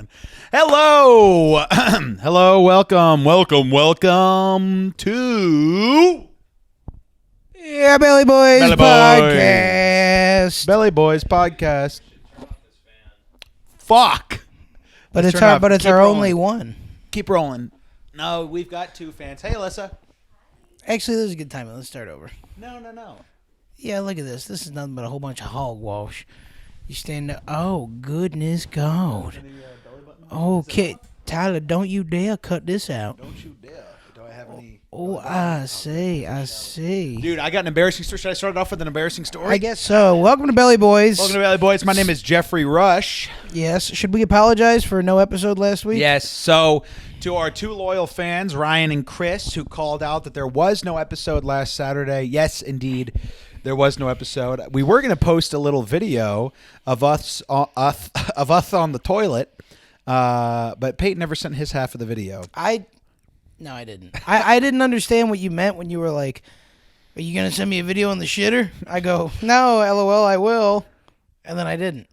man. Hello. Hello. Welcome to... Yeah, Belly Boys Podcast. Belly Boys Podcast. Fuck. But Let's it's turn our, off. but it's Keep our rolling. only one. Keep rolling. No, we've got two fans. Hey, Alyssa. Actually, this is a good time. Let's start over. No. Yeah, look at this. This is nothing but a whole bunch of hogwash. You stand there. Oh, goodness God. Okay, Tyler, don't you dare cut this out. Don't you dare. Do I have any... Oh, I see. Dude, I got an embarrassing story. Should I start off with an embarrassing story? I guess so. Welcome to Belly Boys. Welcome to Belly Boys. My name is Jeffrey Rush. Yes. Should we apologize for no episode last week? Yes. So, to our two loyal fans, Ryan and Chris, who called out that there was no episode last Saturday. Yes, indeed, there was no episode. We were going to post a little video of us on the toilet, but Peyton never sent his half of the video. No, I didn't. I didn't understand what you meant when you were like, are you going to send me a video on the shitter? I go, no, LOL, I will. And then I didn't.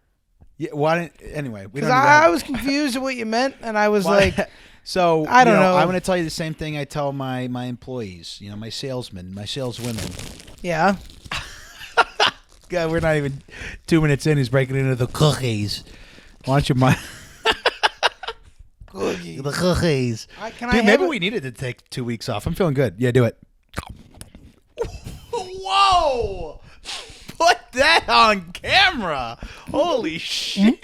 Yeah. Why didn't? Anyway, we don't. Because I was confused at what you meant, and I was like, so I don't know. I'm going to tell you the same thing I tell my employees. You know, my salesmen, my saleswomen. yeah. God, we're not even 2 minutes in. He's breaking into the cookies. Why don't you mind? Cookies. The cookies. Dude, maybe we needed to take 2 weeks off. I'm feeling good. Yeah, do it. Whoa! Put that on camera. Holy shit.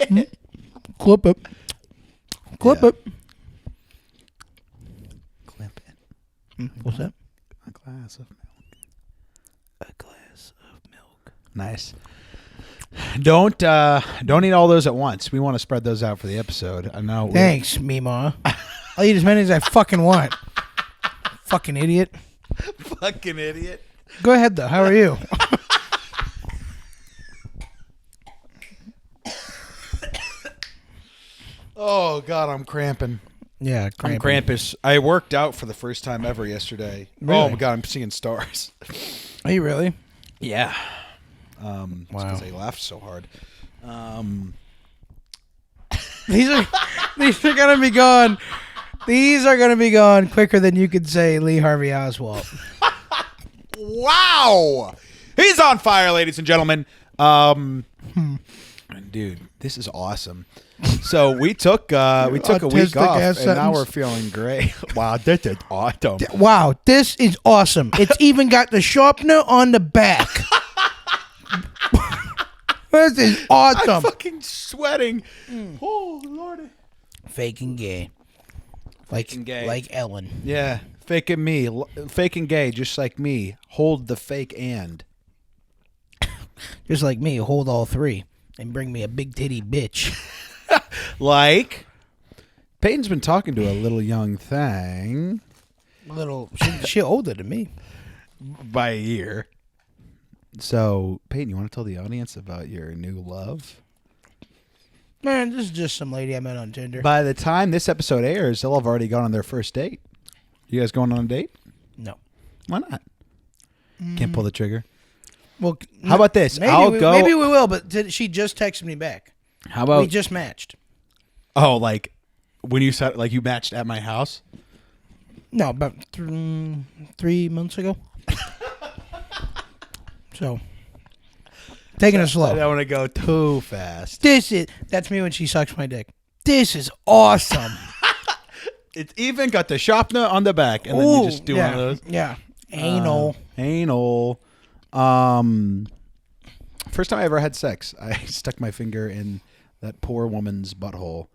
Clip it. Clip Yeah. it. Clip it. What's that? A glass of milk. A glass of milk. Nice. Don't eat all those at once. We want to spread those out for the episode. I know. Thanks, Mima. I'll eat as many as I fucking want. Fucking idiot. Fucking idiot. Go ahead, though. How are you? Oh God, I'm cramping. Yeah, I'm crampish. I worked out for the first time ever yesterday. Really? Oh my God, I'm seeing stars. Are you really? Yeah. Wow. Because I laughed so hard. These are gonna be gone. These are gonna be gone quicker than you could say Lee Harvey Oswald. Wow, he's on fire, ladies and gentlemen. Dude, this is awesome. So we took a week off, and now we're feeling great. Wow, this is awesome. Wow, this is awesome. It's even got the sharpener on the back. This is awesome. I'm fucking sweating. Oh Lordy. Faking gay. Faking gay. Like Ellen. Yeah, faking me, faking gay, just like me. Hold the fake and. Just like me, hold all three and bring me a big titty bitch. Like, Peyton's been talking to a little young thing. She older than me. By a year. So, Peyton, you want to tell the audience about your new love? Man, this is just some lady I met on Tinder. By the time this episode airs, they'll have already gone on their first date. You guys going on a date? No. Why not? Can't pull the trigger. Well, How about this? Maybe we will, but she just texted me back. How about We just matched. Oh, like when you said you matched at my house? No, about 3 months ago. So, taking it I slow. don't want to go too fast. That's me when she sucks my dick. This is awesome. It's even got the sharpener on the back, and then you just do one of those. Yeah, anal. Anal. First time I ever had sex, I stuck my finger in that poor woman's butthole,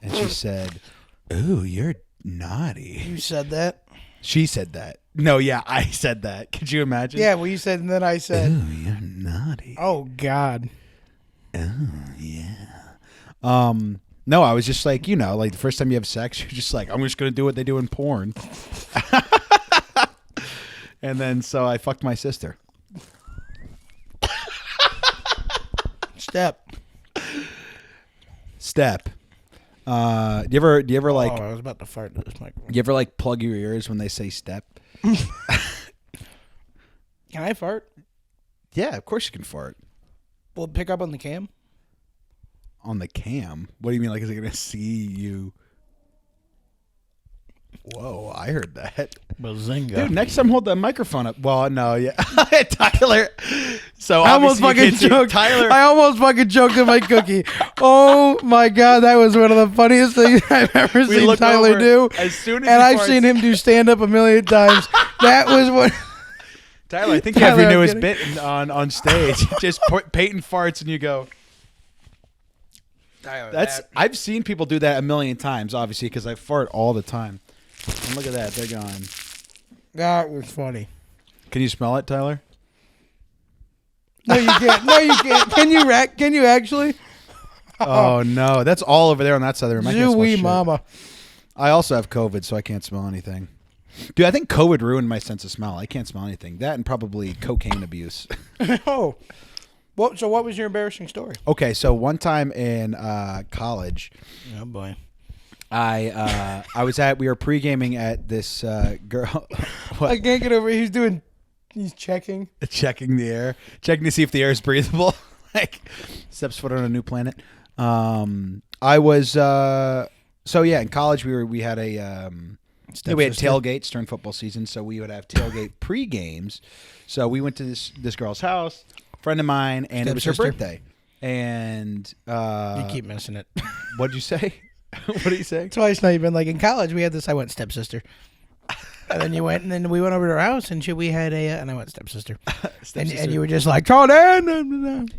and she said, "Ooh, you're naughty." You said that? She said that. No, yeah, I said that. Could you imagine? Yeah, well, you said, and then I said, "Ooh, you're naughty." "Oh God." Oh yeah. No, I was just like, like the first time you have sex, you're just like, I'm just gonna do what they do in porn. And then so I fucked my sister. Step. Do you ever like? Oh, I was about to fart into this microphone. You ever like plug your ears when they say step? Can I fart? Yeah, of course you can fart. Will it pick up on the cam? on the cam. What do you mean? Like, is it gonna see you? Whoa, I heard that. Bazinga. Dude, next time hold the microphone up. Well, no, yeah. Tyler. So I almost fucking choked. Tyler. I almost fucking choked on my cookie. Oh my god, that was one of the funniest things I've ever seen Tyler do. As soon as and I've seen him do stand up a million times. That was what. Tyler, I think you have your newest bit on stage. Just Peyton farts and you go. Tyler, I've seen people do that a million times, obviously, because I fart all the time. And look at that, they're gone. That was funny. Can you smell it, Tyler? No, you can't. No, you can't. Can you actually? Oh no, that's all over there on that side of the room. I can't smell shit. Mama. I also have COVID, so I can't smell anything. Dude, I think COVID ruined my sense of smell. I can't smell anything. That and probably cocaine abuse. Oh. So what was your embarrassing story? Okay, so one time in college. Oh boy. We were pre-gaming at this girl. I can't get over it. He's checking the air, checking to see if the air is breathable. Like steps foot on a new planet. In college we had tailgates during football season, so we would have tailgate pre-games. So we went to this girl's house, friend of mine, and it was her birthday. And you keep missing it. What'd you say? What did you say? Twice now you've been like, in college we had this. I went stepsister. And then you went, and then we went over to her house, and we had and I went stepsister. And you were just like, oh,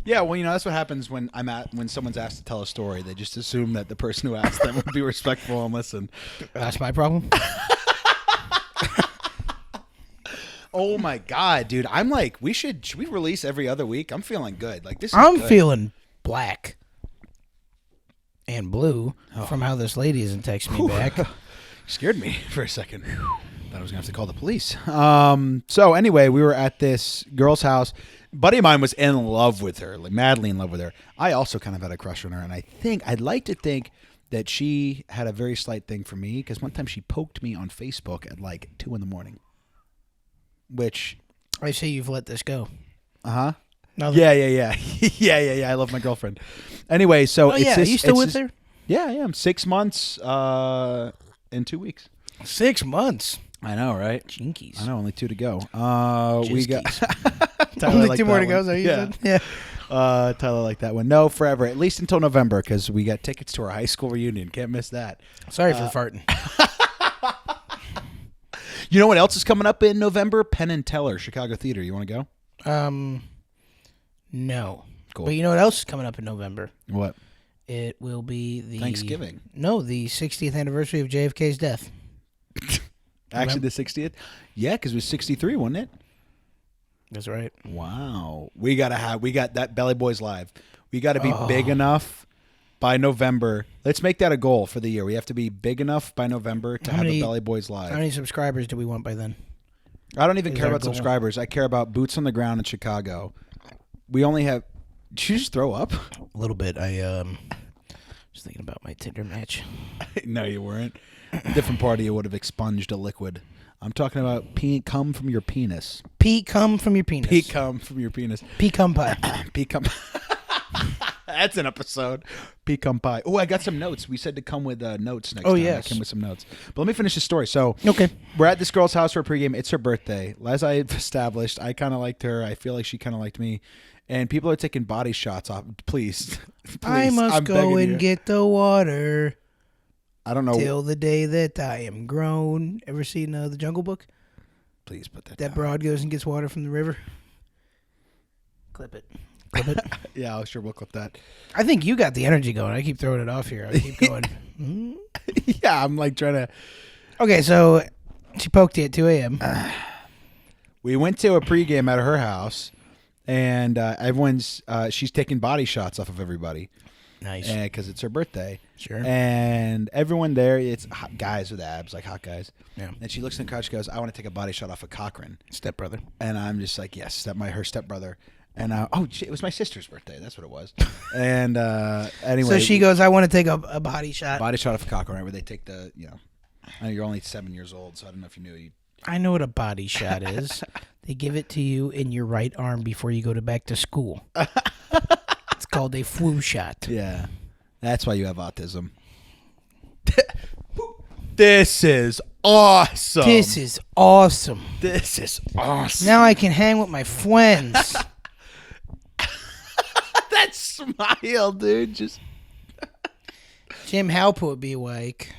yeah, well, that's what happens when someone's asked to tell a story. They just assume that the person who asked them would be respectful and listen. That's my problem. Oh my god, dude! I'm like, should we release every other week? I'm feeling good. Like this. I'm feeling black and blue from how this lady isn't texting me back. Scared me for a second. Thought I was gonna have to call the police. So anyway, we were at this girl's house. A buddy of mine was in love with her, like madly in love with her. I also kind of had a crush on her, and I'd like to think that she had a very slight thing for me because one time she poked me on Facebook at like 2 a.m. Which I say you've let this go. Yeah. Yeah. I love my girlfriend. Anyway, so are you still with her? Yeah, I am. 6 months in 2 weeks. 6 months. I know, right? Jinkies. I know, only 2 to go. We got only 2 more to go. So you said, yeah. Tyler liked that one. No, forever. At least until November, because we got tickets to our high school reunion. Can't miss that. Sorry for farting. You know what else is coming up in November? Penn and Teller, Chicago Theater. You want to go? No. Cool. But you know what else is coming up in November? What? It will be the Thanksgiving. No, the 60th anniversary of JFK's death. Actually, the 60th? Yeah, because it was 63, wasn't it? That's right. Wow. We got that Belly Boys Live. We got to be big enough by November. Let's make that a goal for the year. We have to be big enough by November to have a Belly Boys Live. How many subscribers do we want by then? I don't even care about subscribers. I care about boots on the ground in Chicago. We only have... Did you just throw up? A little bit. I was thinking about my Tinder match. No, you weren't. A different part of you would have expunged a liquid. I'm talking about cum from your penis. Pee cum from your penis. Pee cum from your penis. Pee cum pie. Pee cum. That's an episode. Pee cum pie. Oh, I got some notes. We said to come with notes next time. Yes. I came with some notes. But let me finish the story. So, okay. We're at this girl's house for a pregame. It's her birthday. As I established, I kind of liked her. I feel like she kind of liked me. And people are taking body shots off. Please. I must go and get the water. I don't know. Till the day that I am grown. Ever seen The Jungle Book? Please put that down. Broad goes and gets water from the river. Clip it. Yeah, I'll sure we'll clip that. I think you got the energy going. I keep throwing it off here. I keep going. Yeah, I'm like trying to... Okay, so she poked you at 2 a.m. We went to a pregame at her house, and she's taking body shots off of everybody. Nice. Because it's her birthday. Sure. And everyone there, it's hot guys with abs, like hot guys. Yeah. And she looks in the couch, she goes, I want to take a body shot off of Cochran. Stepbrother. And I'm just like, yes, her stepbrother. And it was my sister's birthday. That's what it was. And anyway. So she goes, I want to take a body shot. Body shot off of Cochran, right, where they take the, I know you're only 7 years old, so I don't know if you knew. I know what a body shot is. They give it to you in your right arm before you go back to school. It's called a flu shot. Yeah. That's why you have autism. This is awesome. This is awesome. This is awesome. Now I can hang with my friends. That smile, dude. Just Jim Halpert would be awake.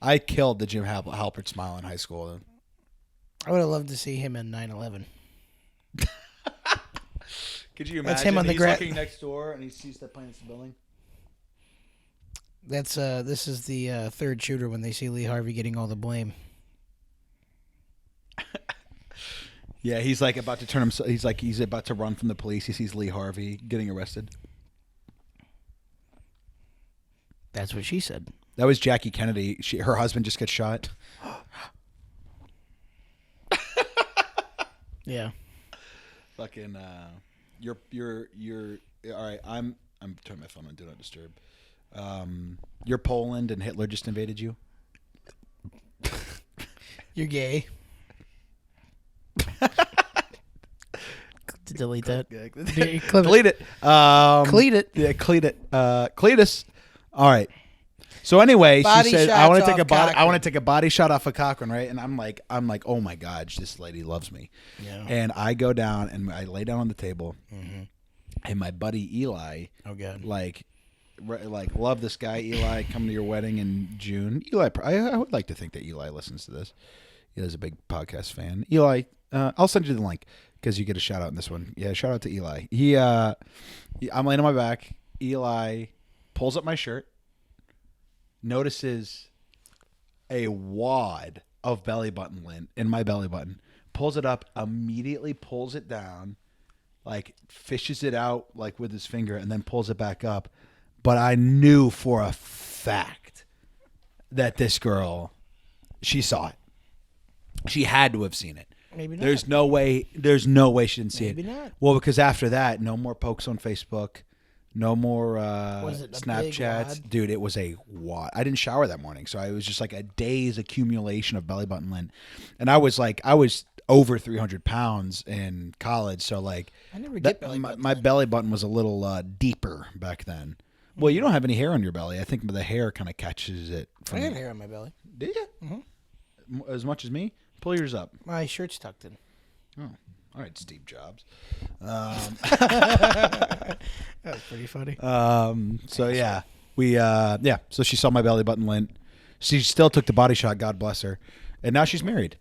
I killed the Jim Halpert smile in high school. I would have loved to see him in 9/11. Could you imagine? That's him on the He's looking next door and he sees that plane in the building. This is the third shooter when they see Lee Harvey getting all the blame. Yeah, he's like about to turn himself. He's about to run from the police. He sees Lee Harvey getting arrested. That's what she said. That was Jackie Kennedy. Her husband just gets shot. Yeah. Fucking. You're. All right. I'm turning my phone on Do Not Disturb. You're Poland and Hitler just invaded you. You're gay. Delete that. Delete it. Cleat it. Yeah, cleat it. Cletus. All right. So anyway, Body she said, shots "I want to off take a body. I Cochran." want to take a body shot off of Cochran, right?" And I'm like, "Oh my god, this lady loves me." Yeah. And I go down and I lay down on the table, and my buddy Eli, Oh god. like love this guy Eli. Come to your wedding in June. Eli, I would like to think that Eli listens to this. He is a big podcast fan. Eli, I'll send you the link because you get a shout out in this one. Yeah, shout out to Eli. I'm laying on my back. Eli pulls up my shirt, notices a wad of belly button lint in my belly button, pulls it up, immediately pulls it down, like fishes it out like with his finger, and then pulls it back up. But I knew for a fact that this girl, she saw it. She had to have seen it. Maybe not. There's no way she didn't see Maybe it. not. Well, because after that, no more pokes on Facebook. No more Was it a Snapchats. big wad? Dude, it was a wad. I didn't shower that morning, so it was just like a day's accumulation of belly button lint. And I was over 300 pounds in college, so like I never get belly button my belly button was a little deeper back then. Well, you don't have any hair on your belly. I think the hair kind of catches it. I have hair on my belly. Did you? Mm-hmm. As much as me? Pull yours up. My shirt's tucked in. Oh, all right, Steve Jobs. That was pretty funny. So yeah, So she saw my belly button lint. She still took the body shot. God bless her. And now she's married.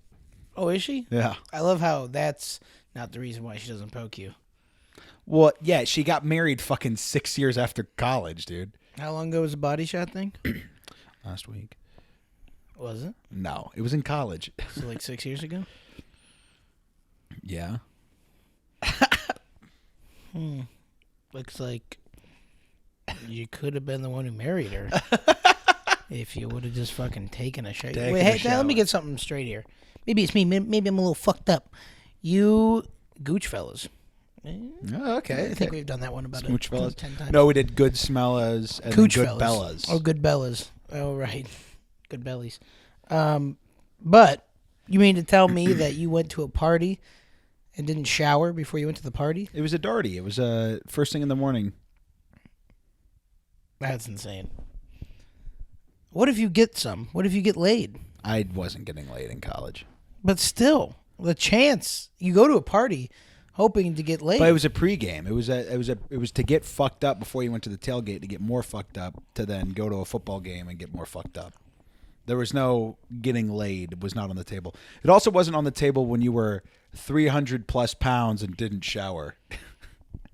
Oh, is she? Yeah. I love how that's not the reason why she doesn't poke you. Well, yeah, she got married fucking 6 years after college, dude. How long ago was the body shot thing? Last week. Was it? No, it was in college. So like 6 years ago? Yeah. Looks like you could have been the one who married her. If you would have just fucking taken a shot. Wait, hey, let me get something straight here. Maybe it's me. Maybe I'm a little fucked up. You gooch fellas. Oh, okay. I think we've done that one about Gooch fellas. 10 times. No, we did good smellas and Cooch good fellas. bellas. Oh, good bellas. Oh, right. Good bellies. But you mean to tell me that you went to a party and didn't shower before you went to the party? It was a darty. It was first thing in the morning. That's insane. What if you get some? What if you get laid? I wasn't getting laid in college. But still, the chance you go to a party hoping to get laid. But it was a pregame. It was to get fucked up before you went to the tailgate to get more fucked up to then go to a football game and get more fucked up. There was no getting laid. It was not on the table. It also wasn't on the table when you were 300 plus pounds and didn't shower.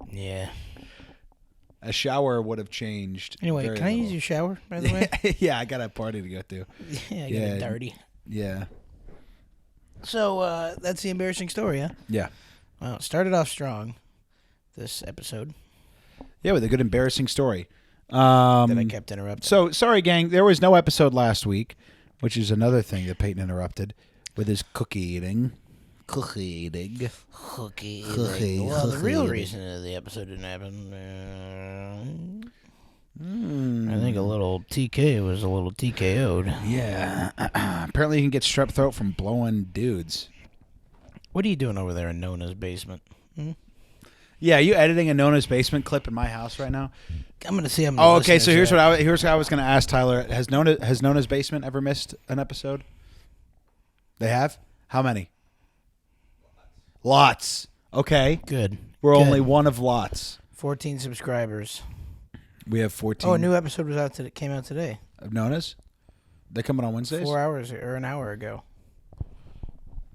Yeah. A shower would have changed. Anyway, very can I use little. your shower, by the way? Yeah, I got a party to go to. Yeah, I got it dirty. Yeah. So that's the embarrassing story, huh? Yeah. Well, it started off strong, this episode. Yeah, with a good embarrassing story. That I kept interrupting. So, sorry, gang. There was no episode last week, which is another thing that Peyton interrupted with his cookie eating. Cookie eating. Cookie. Cookie. Well, the Cookie real eating. reason that the episode didn't happen, I think a little TK was a little TKO'd. Yeah. Apparently, you can get strep throat from blowing dudes. What are you doing over there in Nona's basement? Yeah, are you editing a Nona's Basement clip in my house right now? I'm gonna see. Oh, okay. So here's what I was going to ask Tyler. Has Nona's Basement ever missed an episode? They have. How many? Lots. Okay. Good. We're only one of lots. 14 subscribers. We have 14. Oh, a new episode came out today. Of Nona's? They coming on Wednesdays? 4 hours or an hour ago.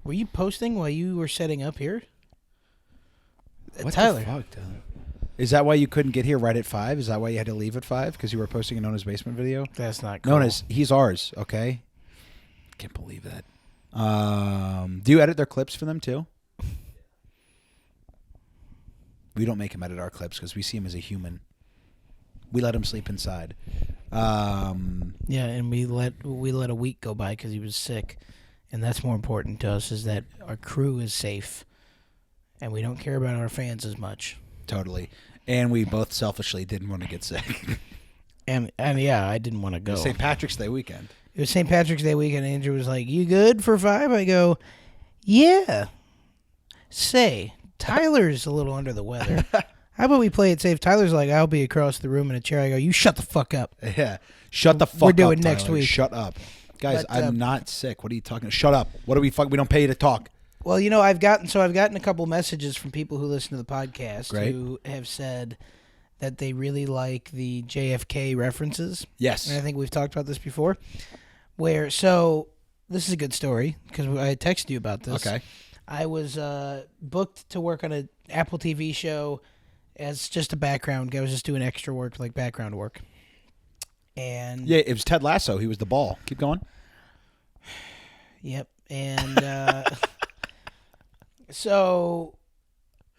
Were you posting while you were setting up here? What Tyler. the fuck, Tyler? Is that why you couldn't get here right at 5? Is that why you had to leave at 5? Because you were posting a Nona's Basement video? That's not cool. Nona's, he's ours, okay? Can't believe that. Do you edit their clips for them too? We don't make him edit our clips because we see him as a human. We let him sleep inside. Yeah, and we let a week go by because he was sick, and that's more important to us is that our crew is safe, and we don't care about our fans as much. Totally, and we both selfishly didn't want to get sick. and yeah, I didn't want to go. St. Patrick's Day weekend. It was St. Patrick's Day weekend. Andrew was like, "You good for 5?" I go, "Yeah." Say, Tyler's a little under the weather. How about we play it safe? Tyler's like, I'll be across the room in a chair. I go, you shut the fuck up. Yeah. Shut the fuck up. We're doing Tyler. next week. Shut up. Guys, I'm not sick. What are you talking? Shut up. What are we fuck? We don't pay you to talk. Well, you know, I've gotten a couple messages from people who listen to the podcast Great. who have said that they really like the JFK references. Yes. And I think we've talked about this before. This is a good story because I texted you about this. Okay. I was booked to work on an Apple TV show as just a background. I was just doing extra work, like background work. And yeah, it was Ted Lasso. He was the ball. Keep going. Yep. And so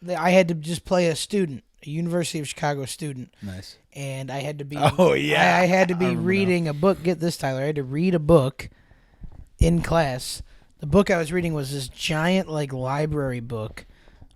I had to just play a student, a University of Chicago student. Nice. And I had to be. Oh yeah. I had to be reading a book. Get this, Tyler. I had to read a book in class. The book I was reading was this giant, like, library book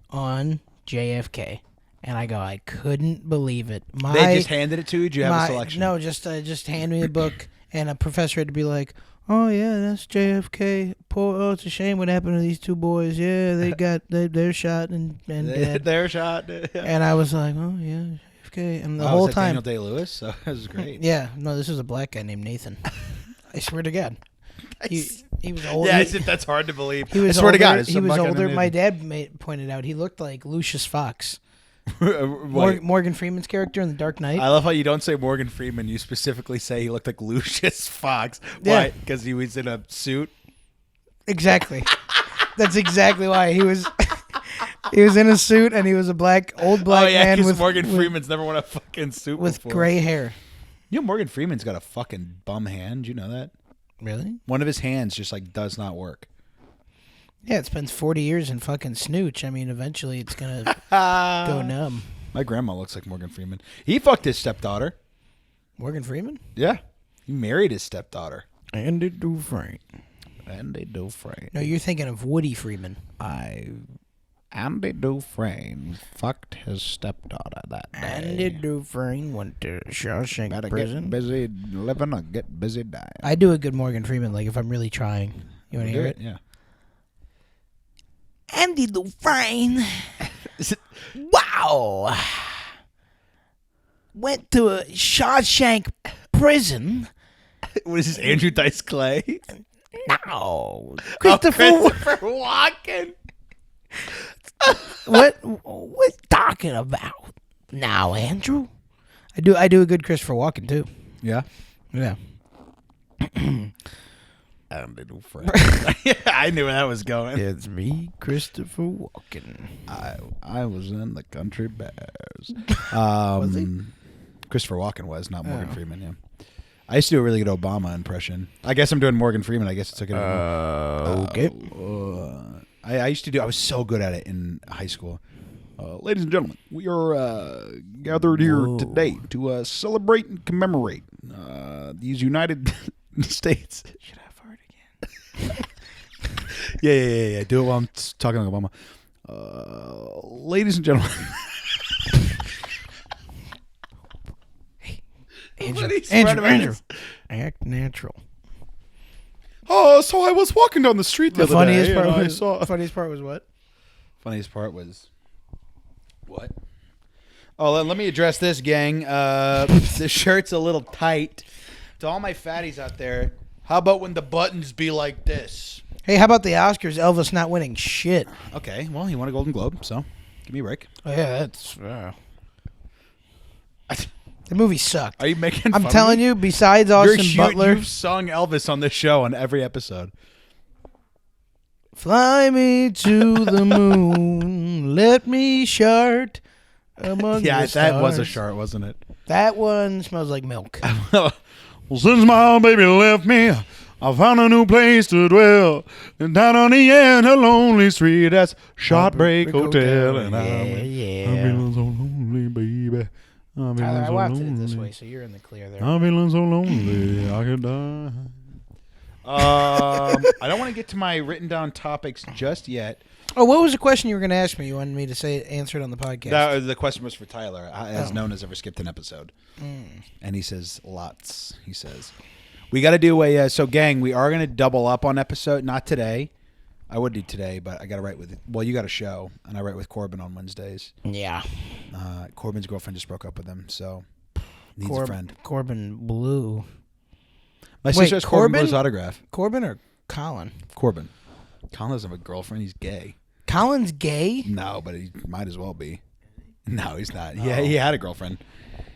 on JFK. And I couldn't believe it. They just handed it to you? Did you have a selection? No, just hand me a book, and a professor had to be like, oh, yeah, that's JFK. Oh, it's a shame what happened to these two boys. Yeah, they're shot and dead. They're shot. Yeah. And I was like, oh, yeah, JFK. And the was whole that time. Daniel Day-Lewis? So that was great. Yeah, no, this was a black guy named Nathan. I swear to God. He was old. Yeah, that's hard to believe. He was I swear to God. He was older. My dad pointed out he looked like Lucius Fox. Morgan Freeman's character in The Dark Knight. I love how you don't say Morgan Freeman. You specifically say he looked like Lucius Fox. Yeah. Why? Because he was in a suit? Exactly. That's exactly why. He was he was in a suit and he was a old black man with Morgan Freeman's never worn a fucking suit with before. gray hair. You know Morgan Freeman's got a fucking bum hand. Do you know that? Really? One of his hands just like does not work. Yeah, it spends 40 years in fucking snooch. I mean, eventually it's going to go numb. My grandma looks like Morgan Freeman. He fucked his stepdaughter. Morgan Freeman? Yeah. He married his stepdaughter. Andy Dufresne. No, you're thinking of Woody Freeman. Andy Dufresne fucked his stepdaughter that day. Andy Dufresne went to Shawshank Gotta prison. get busy living or get busy dying. I do a good Morgan Freeman, like if I'm really trying. You want to hear it? Yeah. Andy Dufresne. Wow. Went to a Shawshank prison. What is this, Andrew Dice Clay? No. Christopher Walken. What talking about now, Andrew? I do a good Christopher Walken too. Yeah. Yeah. Andy Dufresne. Yeah, I knew where that was going. It's me, Christopher Walken. I was in the Country Bears. Was he? Christopher Walken was, not Morgan Freeman. Yeah. I used to do a really good Obama impression. I guess I'm doing Morgan Freeman. I guess it's okay. Okay. I used to do. I was so good at it in high school. Ladies and gentlemen, we are gathered here today to celebrate and commemorate these United States. Should I fart again? Yeah. Do it while I'm talking like Obama. Ladies and gentlemen. Andrew. Act natural. Oh, so I was walking down the street the other day. Funniest part was what? Funniest part was What? Oh, let me address this, gang. The shirt's a little tight. To all my fatties out there, how about when the buttons be like this? Hey, how about the Oscars? Elvis not winning shit. Okay, well, he won a Golden Globe, so give me a break. Oh, yeah, that's... The movie sucked. Are you making fun I'm of telling me? you, besides Austin Butler... You've sung Elvis on this show on every episode. Fly me to the moon, let me shart among the stars. That was a chart, wasn't it? That one smells like milk. Well, since my baby left me, I found a new place to dwell. And down on the end of lonely street, that's Shotbreak Hotel. And I'm feeling so lonely, baby. Tyler, I wafted it this way, so you're in the clear there. I'm feeling so lonely, I could die. I don't want to get to my written down topics just yet. Oh, what was the question you were going to ask me? You wanted me to answer it on the podcast. The question was for Tyler. Has no one has ever skipped an episode? And he says lots. He says we got to do a so gang. We are going to double up on episode. Not today. I would do today, but I got to write with. Well, you got a show, and I write with Corbin on Wednesdays. Yeah. Corbin's girlfriend just broke up with him, so needs a friend. Corbin Blue. My sister has Corbin Blue's autograph. Corbin or Colin? Corbin. Colin doesn't have a girlfriend. He's gay. Colin's gay? No, but he might as well be. No, he's not. Yeah, he had a girlfriend.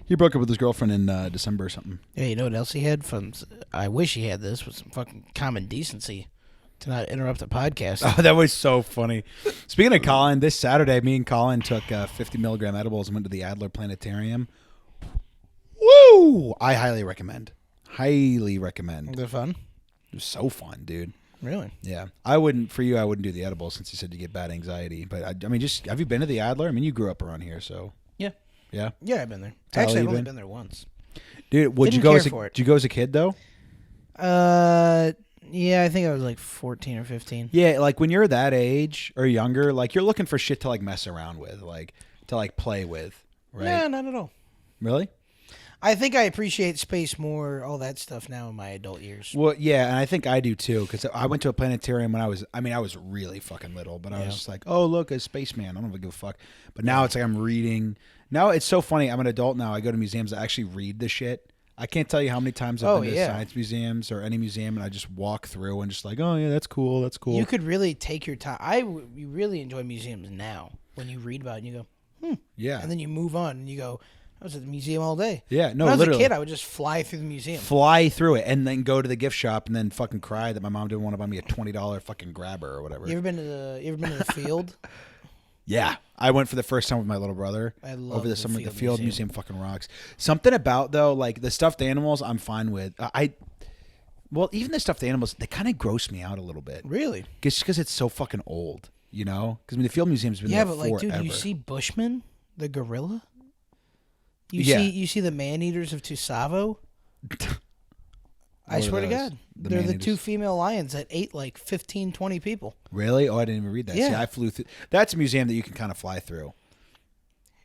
He broke up with his girlfriend in December or something. Yeah, you know what else he had? I wish he had this with some fucking common decency to not interrupt the podcast. Oh, that was so funny. Speaking of Colin, this Saturday, me and Colin took 50 milligram edibles and went to the Adler Planetarium. Woo! I highly recommend. Highly recommend. They're fun? It was so fun, dude. Really? Yeah. I wouldn't do the edibles since you said you get bad anxiety. But I mean, just have you been to the Adler? I mean, you grew up around here, so. Yeah. Yeah? Yeah, I've been there. Tyler, Actually, I've you only been? been there once. Dude, did you go as a kid, though? Yeah, I think I was like 14 or 15. Yeah, like when you're that age or younger, like you're looking for shit to like mess around with, like to like play with, right? Yeah, not at all. Really? I think I appreciate space more, all that stuff now in my adult years. Well, yeah, and I think I do too, because I went to a planetarium when I was really fucking little, but I was just like, oh, look, a spaceman. I don't give a fuck. But now it's like I'm reading. Now it's so funny. I'm an adult now. I go to museums. I actually read the shit. I can't tell you how many times I've been to science museums or any museum, and I just walk through and just like, oh, yeah, that's cool. That's cool. You could really take your time. You really enjoy museums now when you read about it and you go, Yeah. And then you move on and you go, I was at the museum all day. Yeah, no, when I was literally. a kid, I would just fly through the museum. Fly through it and then go to the gift shop and then fucking cry that my mom didn't want to buy me a $20 fucking grabber or whatever. You ever been to the field? Yeah, I went for the first time with my little brother over the summer. The Field Museum fucking rocks. Something about though, like the stuffed animals, I'm fine with. Well, even the stuffed animals, they kind of gross me out a little bit. Really? Just because it's so fucking old, you know? Because I mean, the Field Museum's been there forever. Yeah, but like, dude, you see Bushman, the gorilla? You see the man-eaters of Tusavo? I swear to God. They're the two female lions that ate like 15, 20 people. Really? Oh, I didn't even read that. Yeah. See, I flew through. That's a museum that you can kind of fly through.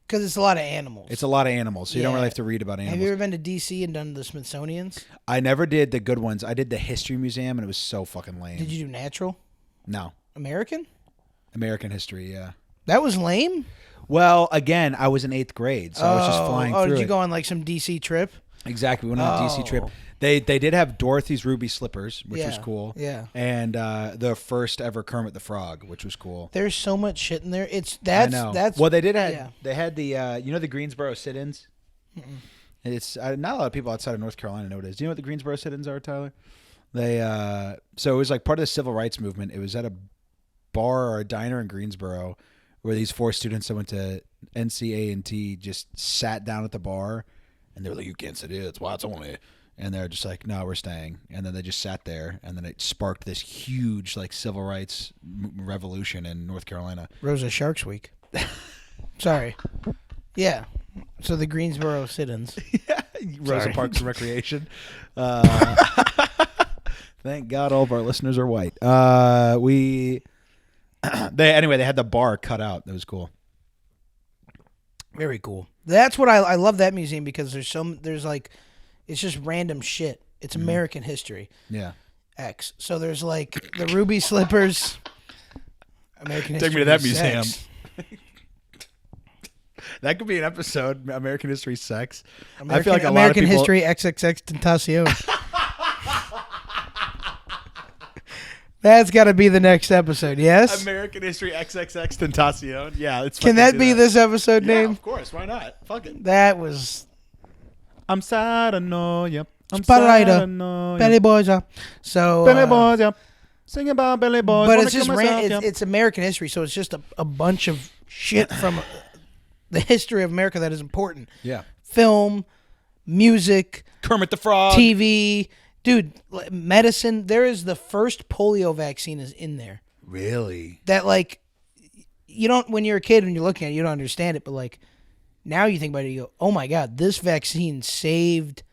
Because it's a lot of animals. It's a lot of animals, so you don't really have to read about animals. Have you ever been to D.C. and done the Smithsonian's? I never did the good ones. I did the History Museum, and it was so fucking lame. Did you do natural? No. American? American history, yeah. That was lame? Well, again, I was in 8th grade, so I was just flying through. Oh, did you go on like some D.C. trip? Exactly. We went on a D.C. trip. They did have Dorothy's Ruby Slippers, which was cool. Yeah. And the first ever Kermit the Frog, which was cool. There's so much shit in there. I know. Well, they had the you know the Greensboro sit-ins. It's not a lot of people outside of North Carolina know what it is. Do you know what the Greensboro sit-ins are, Tyler? They so it was like part of the civil rights movement. It was at a bar or a diner in Greensboro where these 4 students that went to NCA&T just sat down at the bar, and they were like, "You can't sit here. That's why it's only." And they're just like, "No, we're staying." And then they just sat there, and then it sparked this huge like civil rights revolution in North Carolina. Rosa Sharks Week. Sorry. Yeah. So the Greensboro sit-ins. Yeah. Rosa Parks and Recreation. Thank God all of our listeners are white. They had the bar cut out. That was cool. Very cool. That's what I love that museum because there's like. It's just random shit. It's American history. Yeah. X. So there's like the Ruby Slippers. American history. Take me to that museum. That could be an episode. American History Sex. American, I feel like American a lot of people, History XXXTentacion. That's got to be the next episode. Yes. American History XXXTentacion. Yeah, it's. Can that be this episode name? Of course. Why not? Fuck it. That was. I'm sad. I know. Yep. I'm Spotlighter. sad. I know. Belly boys. So. Billy Boys. Yep. Sing about Billy Boys. But Wanna it's kill just myself, it's American history, so it's just a bunch of shit from the history of America that is important. Yeah. Film, music, Kermit the Frog. TV, dude, medicine. There is the first polio vaccine is in there. Really? That like, you don't when you're a kid and you're looking at it, you don't understand it, but like now you think about it, you go, oh my god, this vaccine saved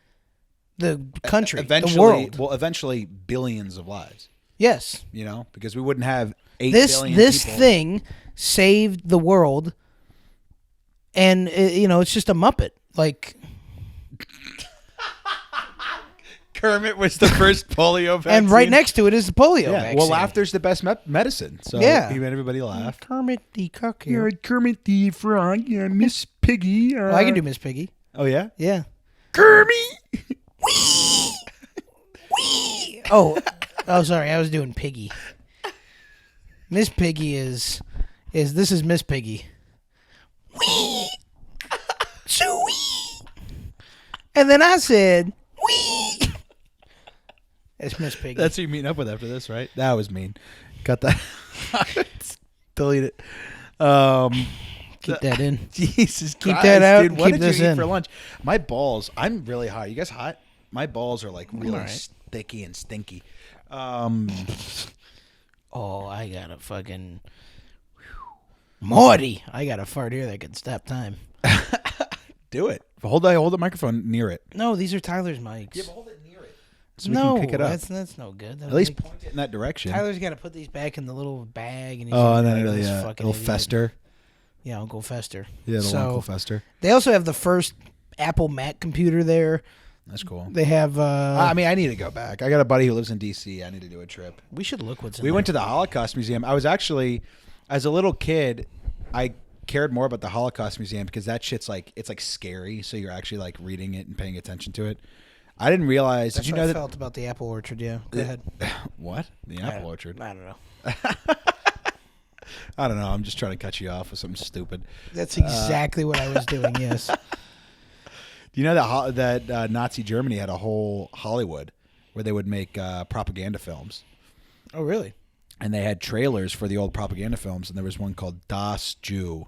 the country, the world. Well, eventually billions of lives. Yes. You know, because we wouldn't have 8 billion this people. thing saved the world, and it's just a Muppet. Like Kermit was the first polio vaccine, and right next to it is the polio vaccine. Well, laughter's the best medicine, so yeah, he made everybody laugh. Kermit the cock here. Kermit the Frog. Yeah, Miss Piggy. I can do Miss Piggy. Oh yeah, yeah. Kermit. Wee. Wee. Oh, sorry, I was doing Piggy. Miss Piggy is this is Miss Piggy. Wee. So wee. And then I said, wee. It's Miss Piggy. That's who you're meeting up with after this, right? That was mean. Cut that. Delete it. Keep that in. Jesus Christ. Keep that out. Dude, And what keep did this you eat in. for lunch? My balls. I'm really hot. You guys hot? My balls are like really right. sticky and stinky. Oh, I got a fucking Morty. I got a fart here that can stop time. Do it. Hold the microphone near it. No, these are Tyler's mics. Yeah, but hold it near it. So we can pick it up. That's no good. At least point it in that direction. Tyler's got to put these back in the little bag. And And then it'll fester. Yeah, Uncle Fester. Yeah, so, Uncle Fester. They also have the first Apple Mac computer there. That's cool. They have... I mean, I need to go back. I got a buddy who lives in D.C. I need to do a trip. We should look what's in We there. went to the Holocaust Museum. I was actually, as a little kid, I cared more about the Holocaust Museum because that shit's like, it's like scary. So you're actually like reading it and paying attention to it. I didn't realize. That's did you what know I that? felt about the apple orchard, yeah. Go ahead. What? The apple orchard? I don't know. I don't know. I'm just trying to cut you off with something stupid. That's exactly what I was doing, yes. Do you know that Nazi Germany had a whole Hollywood where they would make propaganda films? Oh, really? And they had trailers for the old propaganda films, and there was one called Das Jew,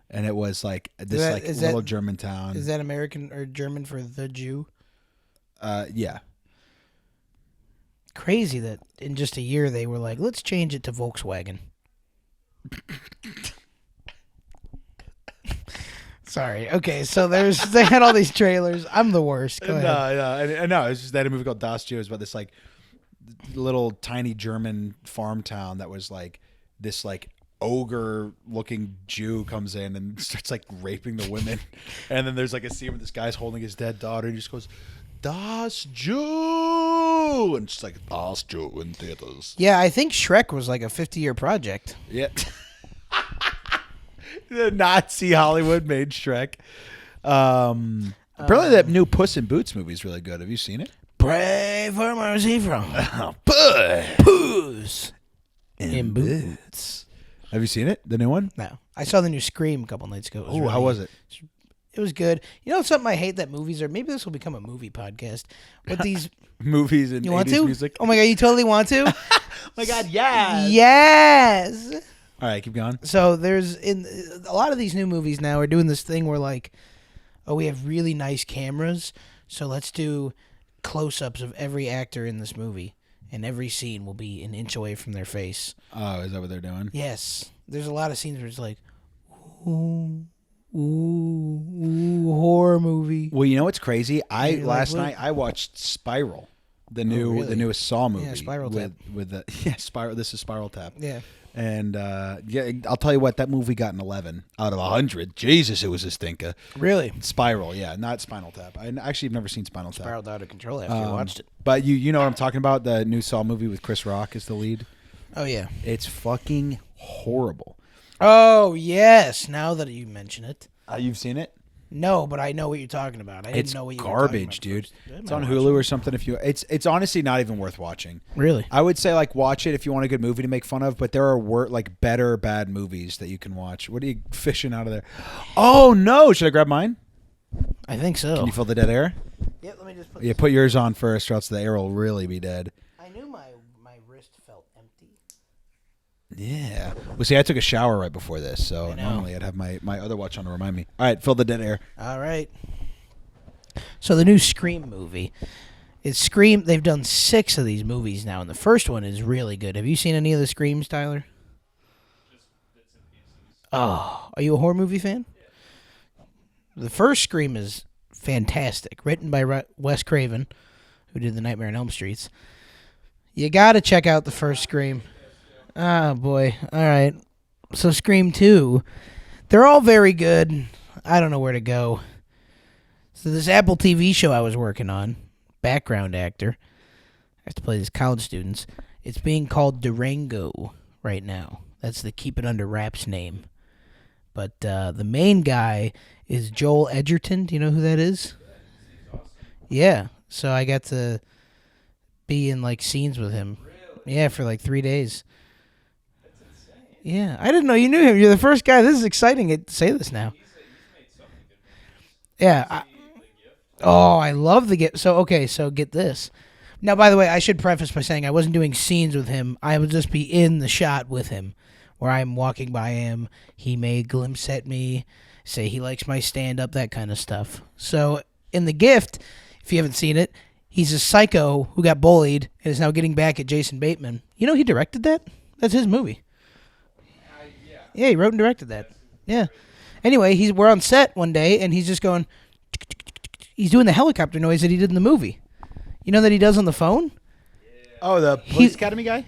and it was like this little German town. Is that American or German for the Jew? Yeah. Crazy that in just a year they were like, let's change it to Volkswagen. Sorry. Okay, so they had all these trailers. I'm the worst. Go ahead. No. It's just they had a movie called Das Jew. It was about this like little tiny German farm town that was like this like ogre-looking Jew comes in and starts like raping the women, and then there's like a scene where this guy's holding his dead daughter, and he just goes, Das Jew, and it's like Das Jew in theaters. Yeah, I think Shrek was like a 50-year project. Yeah. The Nazi Hollywood made Shrek. Apparently that new Puss in Boots movie is really good. Have you seen it? Pray for mercy from Puss in Boots. Have you seen it? The new one? No. I saw the new Scream a couple nights ago. Oh, how was it? It was good. You know something I hate that movies are? Maybe this will become a movie podcast. But these movies and you want 80s to? music. Oh my god, you totally want to? Oh my god, yes. Yes. All right, keep going. So there's in a lot of these new movies now are doing this thing where like, oh, we have really nice cameras, so let's do close-ups of every actor in this movie, and every scene will be an inch away from their face. Oh, is that what they're doing? Yes. There's a lot of scenes where it's like, ooh, horror movie. Well, you know what's crazy? Last like, night I watched Spiral, the newest Saw movie. Yeah, Spiral Tap. With the Spiral. This is Spiral Tap. Yeah. And I'll tell you what, that movie got an 11 out of 100. Jesus, it was a stinker. Really? Spiral, yeah, not Spinal Tap. I actually have never seen Spinal Tap. Spiraled out of control after you watched it. But you know what I'm talking about? The new Saw movie with Chris Rock as the lead. Oh yeah. It's fucking horrible. Oh yes. Now that you mention it. You've seen it? No, but I know what you're talking about. I didn't know what you were talking about dude. first. It's on Hulu or something. It's honestly not even worth watching. Really? I would say like watch it if you want a good movie to make fun of. But there are like better bad movies that you can watch. What are you fishing out of there? Oh no! Should I grab mine? I think so. Can you feel the dead air? Yeah, let me just put. Yeah, put yours on first, or else the air will really be dead. I knew my wrist felt empty. Yeah. Well, see, I took a shower right before this, so I know. normally I'd have my other watch on to remind me. All right, fill the dead air. All right. So the new Scream movie. It's Scream. They've done 6 of these movies now, and the first one is really good. Have you seen any of the Screams, Tyler? Just bits and pieces. Oh, are you a horror movie fan? The first Scream is fantastic, written by Wes Craven, who did the Nightmare on Elm Streets. You got to check out the first Scream. Oh, boy. All right. So Scream 2, they're all very good. I don't know where to go. So this Apple TV show I was working on, background actor, I have to play these college students. It's being called Durango right now. That's the Keep It Under Wraps name. But the main guy is Joel Edgerton. Do you know who that is? Yeah. So I got to be in like scenes with him. Really? Yeah, for like 3 days. That's insane. Yeah, I didn't know you knew him. You're the first guy. This is exciting to say this now. He's made so many good movies. Yeah. Oh, I love the Gift. So get this. Now, by the way, I should preface by saying I wasn't doing scenes with him. I would just be in the shot with him, where I'm walking by him. He may glimpse at me, say he likes my stand-up, that kind of stuff. So in The Gift, if you haven't seen it, he's a psycho who got bullied and is now getting back at Jason Bateman. You know he directed that? That's his movie. Yeah, he wrote and directed that. Yeah. Anyway, we're on set one day, and he's just going... He's doing the helicopter noise that he did in the movie. You know that he does on the phone? Oh, the Police Academy guy?